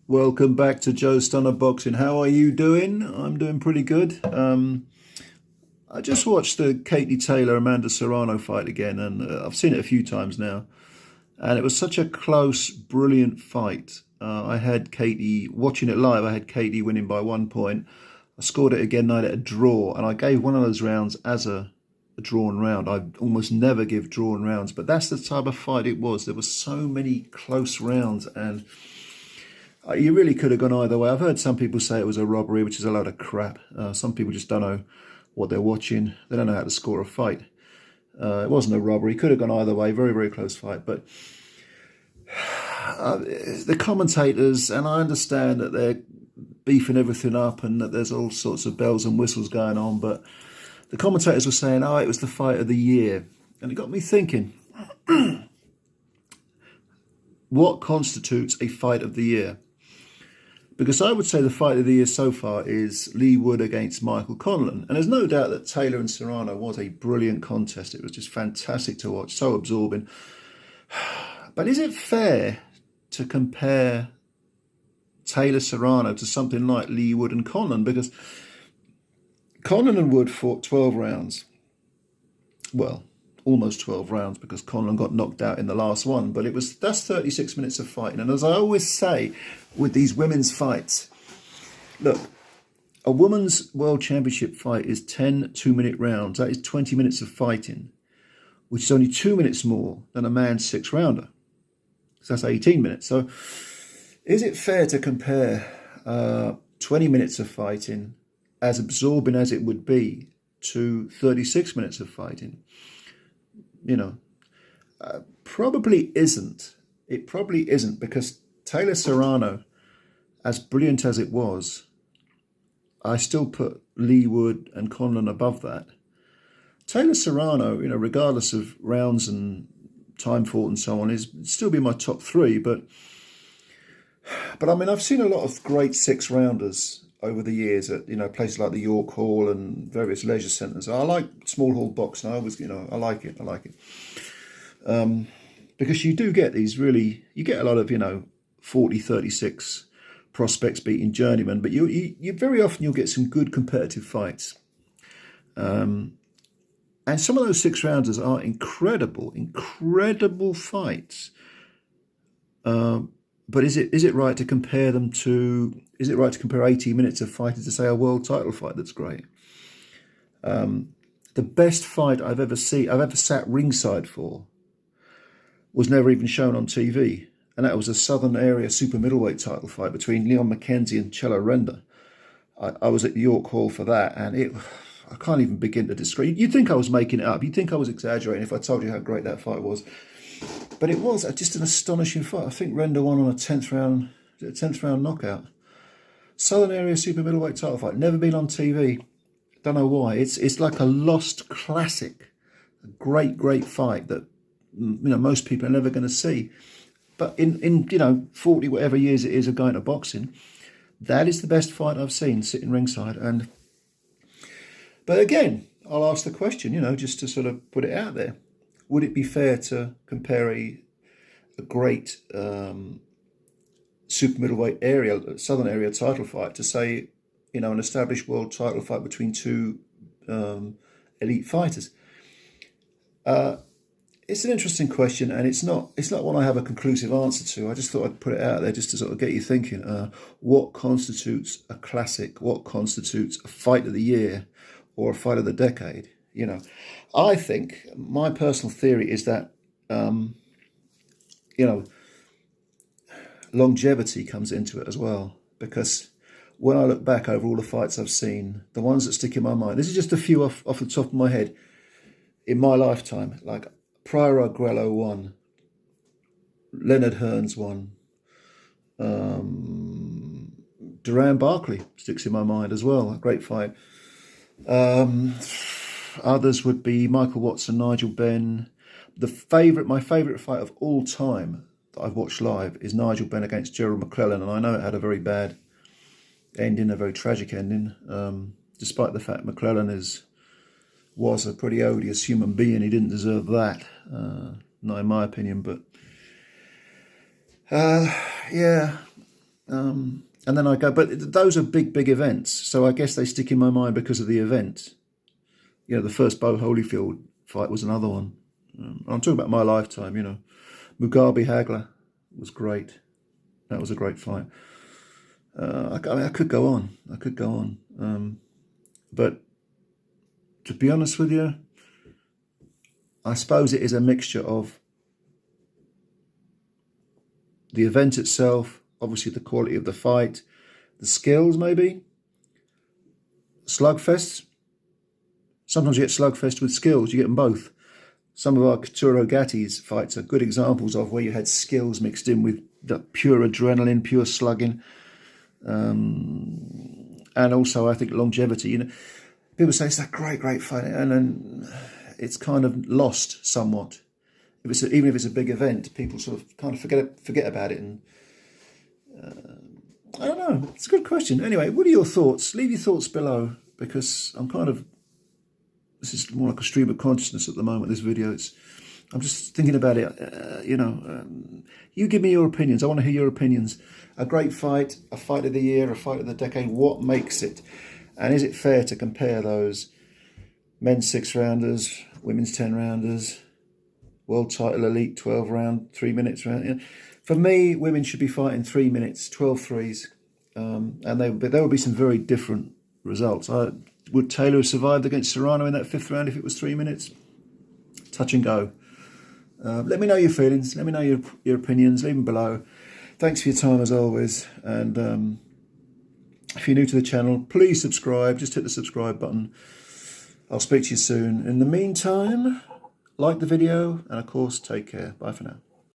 Welcome back to Joe Stunner Boxing. How are you doing? I'm doing pretty good. I just watched the Katie Taylor-Amanda Serrano fight again, and I've seen it a few times now. And it was such a close, brilliant fight. I had Katie, watching it live, I had Katie winning by 1 point. I scored it again, I had a draw, and I gave one of those rounds as a drawn round. I almost never give drawn rounds, but that's the type of fight it was. There were so many close rounds, and you really could have gone either way. I've heard some people say it was a robbery, which is a load of crap. Some people just don't know what they're watching. They don't know how to score a fight. It wasn't a robbery. Could have gone either way. Very, very close fight. But the commentators, and I understand that they're beefing everything up and that there's all sorts of bells and whistles going on, but the commentators were saying, oh, it was the fight of the year. And it got me thinking, what constitutes a fight of the year? Because I would say the fight of the year so far is Lee Wood against Michael Conlan. And there's no doubt that Taylor and Serrano was a brilliant contest. It was just fantastic to watch, so absorbing. But is it fair to compare Taylor-Serrano to something like Lee Wood and Conlan? Because Conlan and Wood fought 12 rounds. Well, almost 12 rounds, because Conlan got knocked out in the last one. But that's 36 minutes of fighting. And as I always say with these women's fights, look, a women's world championship fight is 10 2-minute rounds. That is 20 minutes of fighting, which is only 2 minutes more than a man's 6-rounder. So that's 18 minutes. So is it fair to compare 20 minutes of fighting, as absorbing as it would be, to 36 minutes of fighting? You know, probably isn't. It probably isn't, because Taylor-Serrano, as brilliant as it was, I still put Lee Wood and Conlan above that. Taylor-Serrano, regardless of rounds and time fought and so on, is still be my top three. But I mean, I've seen a lot of great 6-rounders over the years at places like the York Hall and various leisure centres. I like small hall boxing. I always I like it. Because you do get these you get a lot of 40, 36 prospects beating journeymen, but you very often you'll get some good competitive fights. And some of those 6-rounders are incredible fights. But is it right to compare them to? Is it right to compare 80 minutes of fighting to, say, a world title fight that's great? The best fight I've ever sat ringside for, was never even shown on TV, and that was a Southern Area super middleweight title fight between Leon McKenzie and Chelo Renda. I was at the York Hall for that, and I can't even begin to describe. You'd think I was making it up. You'd think I was exaggerating if I told you how great that fight was. But it was just an astonishing fight. I think Renda won on a 10th round knockout. Southern Area super middleweight title fight. Never been on TV. Don't know why. It's like a lost classic. A great fight that most people are never going to see. But in 40 whatever years it is of going to boxing, that is the best fight I've seen sitting ringside. But again, I'll ask the question, just to sort of put it out there. Would it be fair to compare a great super middleweight Southern Area title fight to, say, an established world title fight between two elite fighters? It's an interesting question, and it's not one I have a conclusive answer to. I just thought I'd put it out there just to sort of get you thinking. What constitutes a classic? What constitutes a fight of the year or a fight of the decade? I think my personal theory is that, longevity comes into it as well. Because when I look back over all the fights I've seen, the ones that stick in my mind, this is just a few off the top of my head, in my lifetime, like Pryor Arguello won, Leonard Hearns won, Duran Barkley sticks in my mind as well, a great fight. Others would be Michael Watson, Nigel Benn. My favourite fight of all time that I've watched live is Nigel Benn against Gerald McClellan, and I know it had a very bad ending, a very tragic ending, despite the fact McClellan was a pretty odious human being. He didn't deserve that, not in my opinion, but yeah, And then I go, but those are big events. So I guess they stick in my mind because of the event. You know, the first Bo Holyfield fight was another one. I'm talking about my lifetime, you know. Mugabe Hagler was great. That was a great fight. I could go on. I could go on. But to be honest with you, I suppose it is a mixture of the event itself, obviously the quality of the fight, the skills maybe, slugfests. Sometimes you get slugfest with skills, you get them both. Some of our Arturo Gatti's fights are good examples of where you had skills mixed in with the pure adrenaline, pure slugging. And also I think longevity, you know, people say it's that great fight, and then it's kind of lost somewhat. Even if it's a big event, people sort of kind of forget about it. And I don't know. It's a good question. Anyway, what are your thoughts? Leave your thoughts below, because this is more like a stream of consciousness at the moment, this video. I'm just thinking about it, you know. You give me your opinions. I want to hear your opinions. A great fight, a fight of the year, a fight of the decade. What makes it? And is it fair to compare those men's 6-rounders, women's 10-rounders, world title elite 12-round, 3 minutes round? You know, for me, women should be fighting 3 minutes, 12 threes. And there will be some very different results. Would Taylor have survived against Serrano in that 5th round if it was 3 minutes? Touch and go. Let me know your feelings. Let me know your opinions. Leave them below. Thanks for your time as always. And if you're new to the channel, please subscribe. Just hit the subscribe button. I'll speak to you soon. In the meantime, like the video and of course, take care. Bye for now.